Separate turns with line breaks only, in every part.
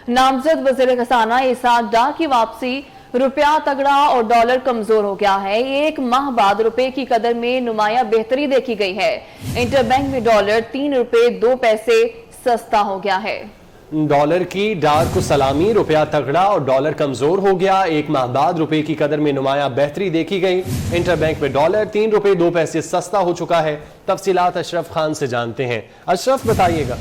नामजद वज़ीर खजाना इसहाक डार की वापसी। रुपया तगड़ा और डॉलर कमजोर हो गया है। एक माह बाद रुपए की कदर में नुमाया बेहतरी देखी गई है। इंटरबैंक में डॉलर 3 रुपए 2 पैसे सस्ता हो गया है।
डॉलर की डार को सलामी, रुपया तगड़ा और डॉलर कमजोर हो गया। एक माह बाद रुपए की कदर में नुमाया बेहतरी देखी गई। इंटरबैंक में डॉलर 3 रुपए 2 पैसे सस्ता हो चुका है। तफसीलात अशरफ खान से जानते हैं। अशरफ, बताइएगा।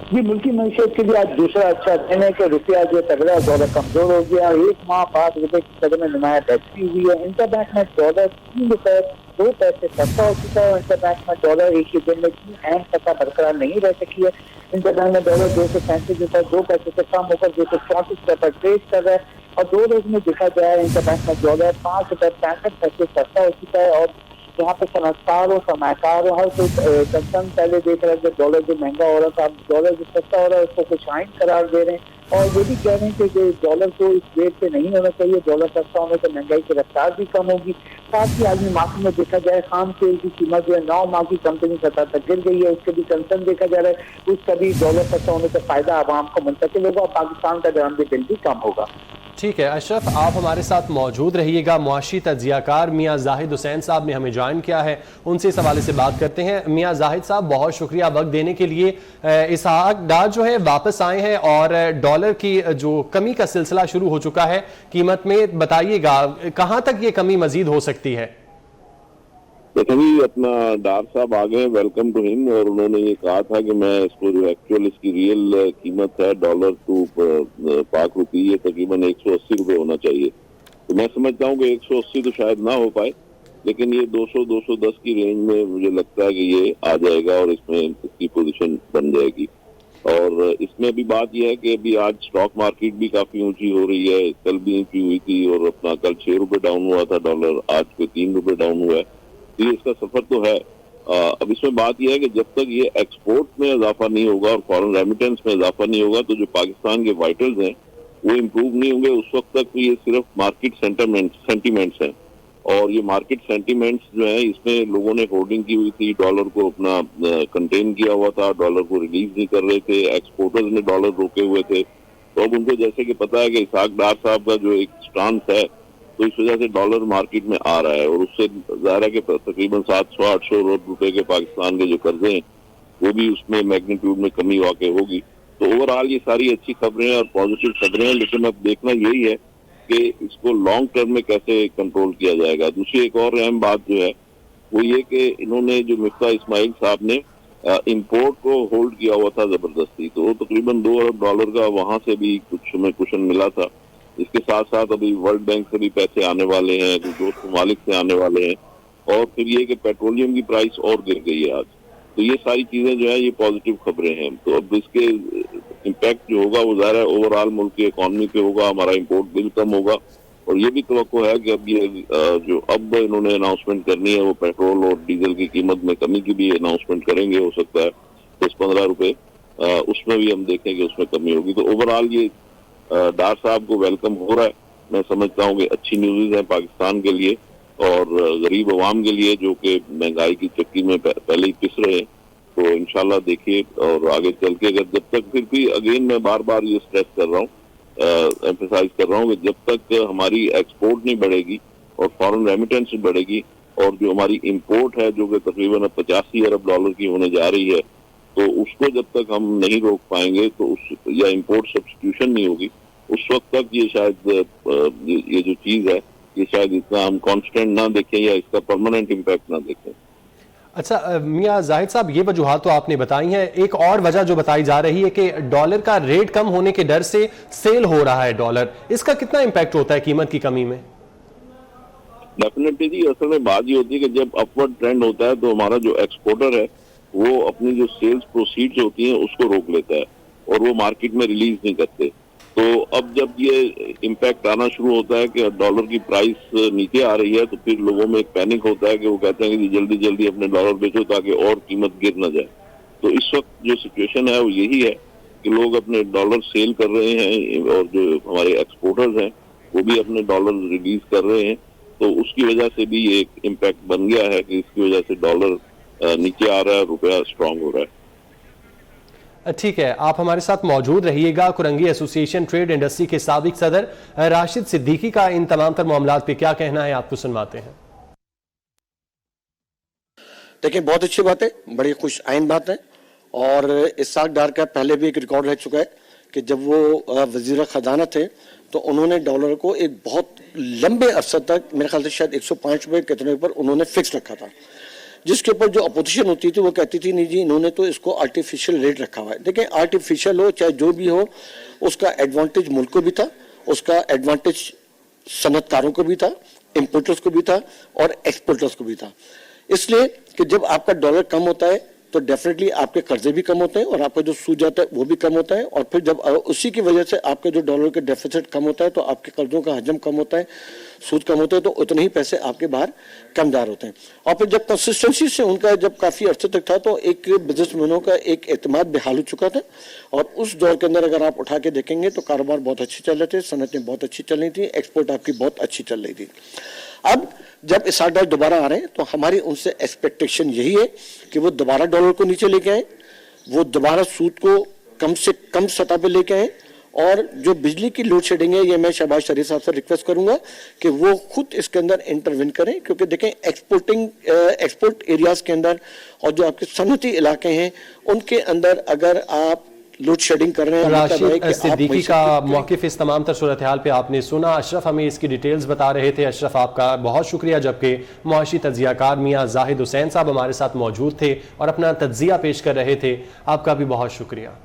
जी, मुल्की मईशत के लिए आज दूसरा अच्छा दिन है कि रुपया जो तगड़ा डॉलर कमजोर हो गया। एक माह बाद रुपए की कदर में नुमाया बेहतरी हुई है। इंटरबैंक में डॉलर 3 रुपए 2 पैसे सस्ता हो चुका है। इंटरबैंक में डॉलर एक ही दिन में 3 अहम सतह बरकरार नहीं रह सकी है। इंटरबैंक में डॉलर 235 रुपए 2 पैसे से कम होकर 234 रुपए पर ट्रेड कर रहा है और 2 रोज में देखा जाए इंटरबैंक में डॉलर 5 रुपए 65 पैसे सस्ता हो चुका है। और यहाँ पे सनतकार हो, सरमाकार हो, हर कोई कंसर्न पहले देख रहा है कि डॉलर जो महंगा हो रहा था, डॉलर जो सस्ता हो रहा है उसको कुछ आइन करार दे रहे हैं और ये भी कह रहे हैं कि डॉलर को इस रेट पे नहीं होना चाहिए। डॉलर सस्ता होने से महंगाई की रफ्तार भी कम होगी। साथ ही आदमी मार्केट में देखा जाए खाम तेल की कीमत जो है 9 माह की कंपनी सतह तक गिर गई है। उसके भी कंसर्न देखा जा रहा है, उसका भी डॉलर सस्ता होने से फायदा आवाम को मुंतकिल होगा और पाकिस्तान का दरामदी बिल भी कम होगा।
ठीक है अशरफ, आप हमारे साथ मौजूद रहिएगा। मुआशी तज्जियाकार मियाँ जाहिद हुसैन साहब ने हमें ज्वाइन किया है, उनसे इस हवाले से बात करते हैं। मियाँ जाहिद साहब, बहुत शुक्रिया वक्त देने के लिए। इसहाक डार जो है वापस आए हैं और डॉलर की जो कमी का सिलसिला शुरू हो चुका है कीमत में, बताइएगा कहाँ तक ये कमी मजीद हो सकती है?
देखो जी, अपना डार साहब आ गए, वेलकम टू हिम। और उन्होंने ये कहा था कि मैं इसको जो एक्चुअल इसकी रियल कीमत है डॉलर टू पाक रुपी, ये तकरीबन 180 रुपए होना चाहिए। तो मैं समझता हूँ कि 180 तो शायद ना हो पाए, लेकिन ये 200-210 की रेंज में मुझे लगता है कि ये आ जाएगा और इसमें इसकी पोजीशन बन जाएगी। और इसमें भी बात यह है कि अभी आज स्टॉक मार्केट भी काफी ऊंची हो रही है। कल भी ऊंची हुई थी और अपना कल 6 रुपए डाउन हुआ था डॉलर, आज के 3 रुपए डाउन हुआ है। तो इसका सफर तो है। अब इसमें बात यह है कि जब तक ये एक्सपोर्ट में इजाफा नहीं होगा और फॉरेन रेमिटेंस में इजाफा नहीं होगा तो जो पाकिस्तान के वाइटल्स हैं वो इम्प्रूव नहीं होंगे। उस वक्त तक ये सिर्फ मार्केट सेंटीमेंट्स हैं। और ये मार्केट सेंटीमेंट्स जो है, इसमें लोगों ने होल्डिंग की हुई थी, डॉलर को अपना कंटेन किया हुआ था, डॉलर को रिलीज नहीं कर रहे थे, एक्सपोर्टर्स ने डॉलर रोके हुए थे। तो अब उनको जैसे कि पता है कि इसहाक डार साहब का जो एक स्टांस है, तो इस वजह से डॉलर मार्केट में आ रहा है और उससे ज़ाहिर है कि तकरीबन 700-800 अरब रुपए के पाकिस्तान के जो कर्जे हैं वो भी उसमें मैग्नीट्यूड में कमी वाकई होगी। तो ओवरऑल ये सारी अच्छी खबरें और पॉजिटिव खबरें हैं, लेकिन अब देखना यही है कि इसको लॉन्ग टर्म में कैसे कंट्रोल किया जाएगा। दूसरी एक और अहम बात जो है वो ये कि इन्होंने जो मिफ्ता इस्माइल साहब ने इम्पोर्ट को होल्ड किया हुआ था जबरदस्ती, तो तकरीबन 2 अरब डॉलर का वहां से भी कुछ में कुशन मिला था। इसके साथ साथ अभी वर्ल्ड बैंक से भी पैसे आने वाले हैं, जो दोस्त ममालिक से आने वाले हैं। और फिर ये कि पेट्रोलियम की प्राइस और गिर गई है आज। तो ये सारी चीजें जो है ये पॉजिटिव खबरें हैं। तो अब इसके इम्पैक्ट जो होगा वो ज़ाहिर है ओवरऑल मुल्क की इकॉनमी पे होगा, हमारा इम्पोर्ट बिल कम होगा। और ये भी तवक्को है कि अब ये जो अब इन्होंने अनाउंसमेंट करनी है वो पेट्रोल और डीजल की कीमत में कमी की भी अनाउंसमेंट करेंगे, हो सकता है 10-15 रुपए, उसमें भी हम देखेंगे उसमें कमी होगी। तो ओवरऑल ये डार साहब को वेलकम हो रहा है। मैं समझता हूँ कि अच्छी न्यूज़ है पाकिस्तान के लिए और गरीब अवाम के लिए जो कि महंगाई की चक्की में पहले ही पिस रहे हैं। तो इंशाल्लाह देखिए और आगे चल के अगर जब तक, फिर भी अगेन मैं बार बार ये स्ट्रेस कर रहा हूँ, एम्फेसाइज कर रहा हूँ कि जब तक हमारी एक्सपोर्ट नहीं बढ़ेगी और फॉरेन रेमिटेंस नहीं बढ़ेगी और जो हमारी इम्पोर्ट है जो कि तकरीबन 85 अरब डॉलर की होने जा रही है, तो उसको जब तक हम नहीं रोक पाएंगे तो उस या इम्पोर्ट सब्स्टिट्यूशन नहीं होगी, उस वक्त तक ये शायद ये जो चीज है ये शायद इतना हम कांस्टेंट ना देखें या इसका परमानेंट इम्पैक्ट ना देखें।
अच्छा मियाँ जाहिद साहब, ये वजूहात तो आपने बताई हैं। एक और वजह जो बताई जा रही है कि डॉलर का रेट कम होने के डर से सेल हो रहा है डॉलर, इसका कितना इम्पैक्ट होता है कीमत की कमी में?
डेफिनेटली जी, असल में बात ये होती है कि जब अपवर्ड ट्रेंड होता है तो हमारा जो एक्सपोर्टर है वो अपनी जो सेल्स प्रोसीड्स होती हैं उसको रोक लेता है और वो मार्केट में रिलीज नहीं करते। तो अब जब ये इम्पैक्ट आना शुरू होता है कि डॉलर की प्राइस नीचे आ रही है तो फिर लोगों में एक पैनिक होता है कि वो कहते हैं कि जल्दी जल्दी अपने डॉलर बेचो ताकि और कीमत गिर ना जाए। तो इस वक्त जो सिचुएशन है वो यही है कि लोग अपने डॉलर सेल कर रहे हैं और जो हमारे एक्सपोर्टर्स हैं वो भी अपने डॉलर रिलीज कर रहे हैं। तो उसकी वजह से भी ये एक इम्पैक्ट बन गया है कि इसकी वजह से डॉलर नीचे आ रहा है, रुपया स्ट्रांग हो रहा है।
ठीक है, आप हमारे साथ मौजूद रहिएगा। कुरंगी एसोसिएशन ट्रेड इंडस्ट्री के साबिक सदर राशिद सिद्दीकी का इन तमाम तर मामलात पे क्या कहना है, आपको सुनवाते हैं।
देखिए, बहुत अच्छी बात है, बड़ी खुश आइन बात है। और इसहाक डार का पहले भी एक रिकॉर्ड रह चुका है कि जब वो वजीर खजाना थे तो उन्होंने डॉलर को एक बहुत लंबे अरसे तक, मेरे ख्याल से शायद 105 रुपये कितने पर उन्होंने फिक्स रखा था, जिसके ऊपर जो अपोजिशन होती थी वो कहती थी नहीं जी, इन्होंने तो इसको आर्टिफिशियल रेट रखा हुआ है। देखिए, आर्टिफिशियल हो चाहे जो भी हो, उसका एडवांटेज मुल्क को भी था, उसका एडवांटेज सनतकारों को भी था, इम्पोर्टर्स को भी था और एक्सपोर्टर्स को भी था। इसलिए कि जब आपका डॉलर कम होता है तो डेफिनेटली आपके कर्जे भी कम होते हैं और आपका जो सूद जाता है वो भी कम होता है, और फिर जब उसी की वजह से आपके जो डॉलर के डेफिसिट कम होता है तो आपके कर्जों का हजम कम होता है, सूद कम होता है, तो उतने ही पैसे आपके बाहर कमदार होते हैं। और फिर जब कंसिस्टेंसी से उनका जब काफ़ी अर्से तक था तो एक बिजनेसमैनों का एक एतमाद बेहाल हो चुका था। और उस दौर के अंदर अगर आप उठा के देखेंगे तो कारोबार बहुत अच्छे चल रहे थे, सनतें बहुत अच्छी चल रही थी, एक्सपोर्ट आपकी बहुत अच्छी चल रही थी। अब जब इसहाक डार दोबारा आ रहे हैं तो हमारी उनसे एक्सपेक्टेशन यही है कि वो दोबारा डॉलर को नीचे लेके आए, वो दोबारा सूद को कम से कम सतह पे लेके आए, और जो बिजली की लोड शेडिंग है ये मैं शहबाज शरीफ साहब से रिक्वेस्ट करूंगा कि वो खुद इसके अंदर इंटरवेन करें, क्योंकि देखें एक्सपोर्ट एरियाज के अंदर और जो आपके सनती इलाके हैं उनके अंदर अगर आप लोड शेडिंग कर रहे हैं।
राशिद सिद्दीकी का मौक़िफ़ इस तमाम तर सूरत हाल पे आपने सुना। अशरफ हमें इसकी डिटेल्स बता रहे थे। अशरफ, आपका बहुत शुक्रिया। जबकि मुआशी तज्ज़ियाकार मियाँ जाहिद हुसैन साहब हमारे साथ मौजूद थे और अपना तज्ज़िया पेश कर रहे थे, आपका भी बहुत शुक्रिया।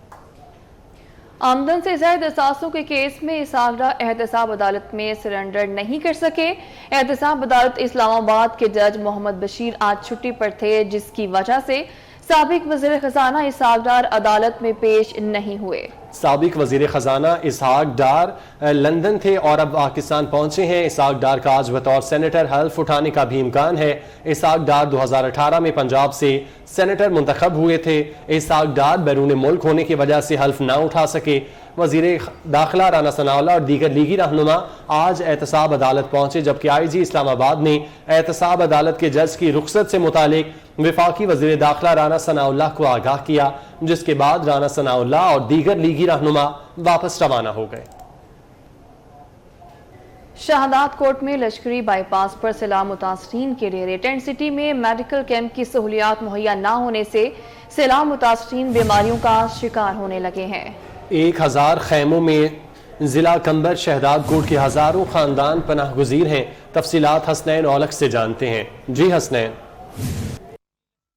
आमदन से ज़ायद असासों के केस में इसहाक डार एहतसाब अदालत में सरेंडर नहीं कर सके। एहतसाब अदालत इस्लामाबाद के जज मोहम्मद बशीर आज छुट्टी पर थे, जिसकी वजह से साबिक वज़ीर खजाना इसहाक डार अदालत में पेश नहीं हुए।
साबिक वज़ीर ख़जाना इसहाक डार लंदन थे और अब पाकिस्तान पहुंचे हैं। इसहाक डार का आज बतौर सेनेटर हल्फ उठाने का भी इम्कान है। इसहाक डार 2018 में पंजाब से सेनेटर मुंतखब हुए थे। इसहाक डार बैरून मुल्क होने की वजह से हल्फ ना उठा सके। वज़ीर दाखिला राना सनाउल्लाह और दीगर लीगी रहनुमा आज एहतसाब अदालत पहुंचे, जबकि IG इस्लामाबाद ने एहतसाब अदालत के जज की रुखसत से मुतालिक वफाकी वज़ीर दाखिला राना सनाउल्लाह को आगाह किया, जिसके बाद राना सनाउल्लाह और दीगर लीगी रहनुमा वापस रवाना हो गए।
शहादात कोर्ट में लश्करी बाईपास पर सैलाब मुतासरीन के लिए टेंट सिटी में मेडिकल कैंप की सहूलियात मुहैया न होने से सैलाब मुतासरीन बीमारियों का शिकार होने लगे हैं।
1000 खैमों में जिला कंबर शहदाद कोट के हजारों खानदान पनाह गुजीर हैं। तफसीलात हसनैन औलख से जानते हैं। जी हसनैन।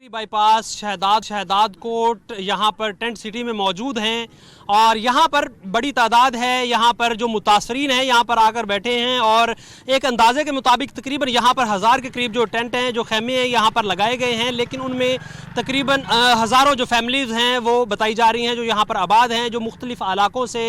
बाईपास शहदाद कोट यहाँ पर टेंट सिटी में मौजूद हैं और यहाँ पर बड़ी तादाद है। यहाँ पर जो मुतासरीन हैं यहाँ पर आकर बैठे हैं और एक अंदाजे के मुताबिक तकरीबन यहाँ पर 1000 के करीब जो टेंट हैं, जो खैमे हैं यहाँ पर लगाए गए हैं, लेकिन उनमें तकरीबन हज़ारों जो फैमिलीज़ हैं वो बताई जा रही हैं जो यहाँ पर आबाद हैं, जो मुख्तलिफ़ इलाकों से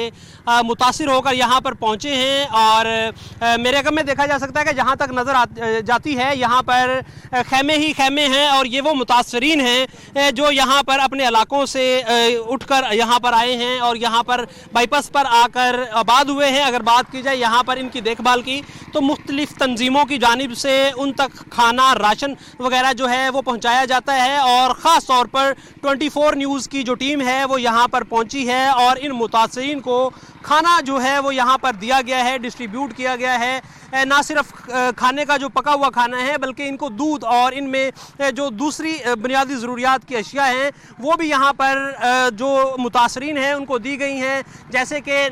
मुतासिर होकर यहाँ पर पहुँचे हैं। और मेरे गम में देखा जा सकता है कि जहाँ तक नज़र जाती है यहाँ पर खैमे ही खैमे हैं और ये वो मुतासरीन हैं जो यहाँ पर अपने इलाकों से उठकर यहाँ पर आए हैं और यहाँ पर बाईपास पर आकर आबाद हुए हैं। अगर बात की जाए यहाँ पर इनकी देखभाल की तो मुख्तलिफ तंजीमों की जानिब से उन तक खाना, राशन वगैरह जो है वो पहुँचाया जाता है और ख़ास तौर पर 24 न्यूज़ की जो टीम है वो यहाँ पर पहुँची है और इन मुतासरीन को खाना जो है वो यहाँ पर दिया गया है, डिस्ट्रीब्यूट किया गया है। ना सिर्फ खाने का जो पका हुआ खाना है बल्कि इनको दूध और इनमें जो दूसरी बुनियादी ज़रूरियात की अशिया हैं वो भी यहाँ पर जो मुतासरीन हैं उनको दी गई हैं। जैसे कि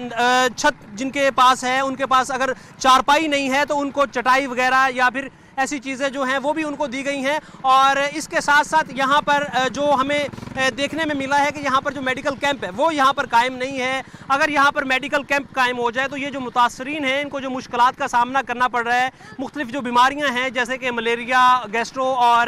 छत जिनके पास है उनके पास अगर चारपाई नहीं है तो उनको चटाई वगैरह या फिर ऐसी चीज़ें जो हैं वो भी उनको दी गई हैं। और इसके साथ साथ यहाँ पर जो हमें देखने में मिला है कि यहाँ पर जो मेडिकल कैंप है वो यहाँ पर कायम नहीं है। अगर यहाँ पर मेडिकल कैंप कायम हो जाए तो ये जो मुतासरीन हैं इनको जो मुश्किलात का सामना करना पड़ रहा है, मुख्तलिफ जो बीमारियाँ हैं जैसे कि मलेरिया, गैस्ट्रो और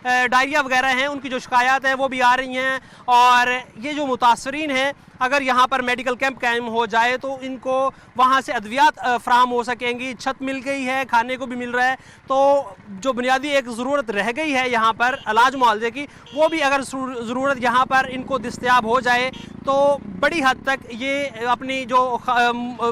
डायरिया वगैरह हैं, उनकी जो शिकायत है वो भी आ रही हैं। और ये जो मुतासरीन हैं अगर यहाँ पर मेडिकल कैंप कायम हो जाए तो इनको वहाँ से अद्वियात फ्राहम हो सकेंगी। छत मिल गई है, खाने को भी मिल रहा है, तो जो बुनियादी एक ज़रूरत रह गई है यहाँ पर इलाज मुआवजे की, वो भी अगर ज़रूरत यहाँ पर इनको दस्तयाब हो जाए तो बड़ी हद तक ये अपनी जो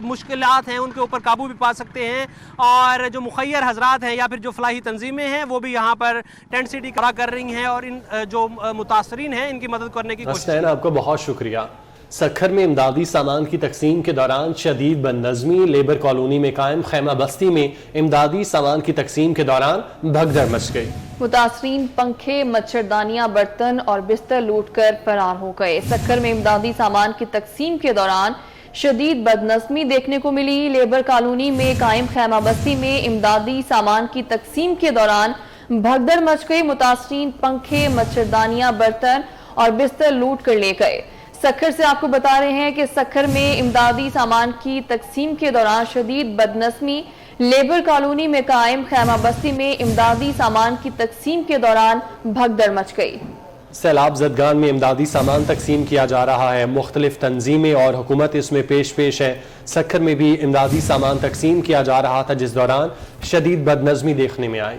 मुश्किलात हैं उनके ऊपर काबू भी पा सकते हैं। और जो मुखैर हजरात हैं या फिर जो फलाही तंजीमें हैं वो भी यहाँ पर टेंट सिटी खड़ा कर रही हैं और इन जो मुतासरीन हैं इनकी मदद करने की कोशिश।
आपको बहुत शुक्रिया। सखर में इमदादी सामान की तकसीम के दौरान शदीद बदनज़मी, लेबर कॉलोनी में कायम खैमा बस्ती में इमदादी सामान की तकसीम के दौरान भगदड़ मच गई।
मुतासरीन पंखे, मच्छरदानियां, बर्तन और बिस्तर लूट कर फरार हो गए। सखर में इमदादी सामान की तकसीम के दौरान शदीद बदनज़मी देखने को मिली। लेबर कॉलोनी में कायम खैमा बस्ती में इमदादी सामान की तकसीम के दौरान भगदड़ मच गई। मुतासरीन पंखे, मच्छरदानियां, बर्तन और बिस्तर लूट कर ले गए। सखर से आपको बता रहे हैं कि सखर में इमदादी सामान की तकसीम के दौरान शदीद बदनज़मी, लेबर कॉलोनी में कायम खैमा बस्ती में इमदादी सामान की तकसीम के दौरान भगदड़ मच गई।
सैलाब ज़दगान में इमदादी सामान तकसीम किया जा रहा है। मुख्तलिफ तंजीमें और हुकूमत इसमें पेश है। सखर में भी इमदादी सामान तकसीम किया जा रहा था, जिस दौरान शदीद बदनज़मी देखने में आई।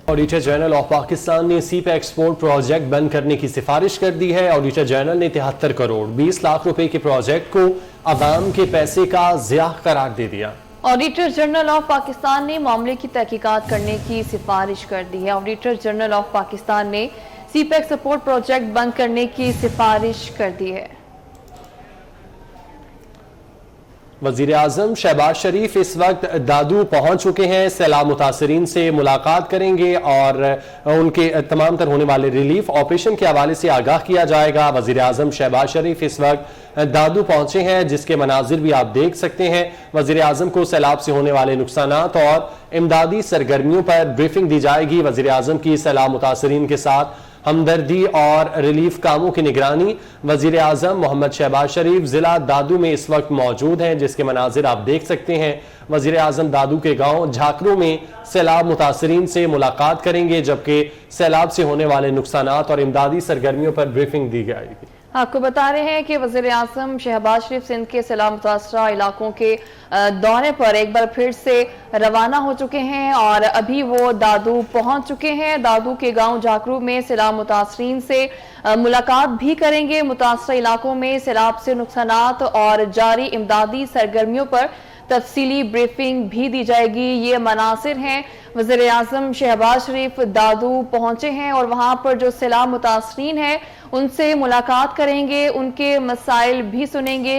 ऑडिटर जनरल ऑफ पाकिस्तान ने सीपैक एक्सपोर्ट प्रोजेक्ट बंद करने की सिफारिश कर दी है। ऑडिटर जनरल ने 73 करोड़ 20 लाख रुपए के प्रोजेक्ट को अवाम के पैसे का ज़िया करार दे दिया।
ऑडिटर जनरल ऑफ पाकिस्तान ने मामले की तहकीकात करने की सिफारिश कर दी है। ऑडिटर जनरल ऑफ पाकिस्तान ने सीपैक सपोर्ट प्रोजेक्ट बंद करने की सिफारिश कर दी है।
वज़ीर आज़म शहबाज शरीफ इस वक्त दादू पहुंच चुके हैं। सैलाब मुतासरीन से मुलाकात करेंगे और उनके तमाम तर होने वाले रिलीफ ऑपरेशन के हवाले से आगाह किया जाएगा। वज़ीर आज़म शहबाज शरीफ इस वक्त दादू पहुंचे हैं, जिसके मनाजिर भी आप देख सकते हैं। वज़ीर आज़म को सैलाब से होने वाले नुकसानात और इमदादी सरगर्मियों पर ब्रीफिंग दी जाएगी। वज़ीर आज़म की सैलाब मुतासरीन के साथ हमदर्दी और रिलीफ कामों की निगरानी वज़ीर आज़म मोहम्मद शहबाज शरीफ ज़िला दादू में इस वक्त मौजूद हैं, जिसके मनाजिर आप देख सकते हैं। वज़ीर आज़म दादू के गांव झाकरू में सैलाब मुतासरीन से मुलाकात करेंगे, जबकि सैलाब से होने वाले नुकसानात और इमदादी सरगर्मियों पर ब्रीफिंग दी जाएगी।
आपको बता रहे हैं कि वज़ीर आज़म शहबाज शरीफ सिंध के सैलाब मुतासरा इलाकों के दौरे पर एक बार फिर से रवाना हो चुके हैं और अभी वो दादू पहुंच चुके हैं। दादू के गांव झाकरू में सैलाब मुतासरीन से मुलाकात भी करेंगे। मुतासरा इलाकों में सैलाब से नुकसानात और जारी इमदादी सरगर्मियों पर तफसीली ब्रीफिंग भी दी जाएगी। ये मनासिर हैं। वज़ीर आज़म शहबाज शरीफ दादू पहुंचे हैं और वहां पर जो सैलाब मुतासरीन है उनसे मुलाकात करेंगे, उनके मसाइल भी सुनेंगे।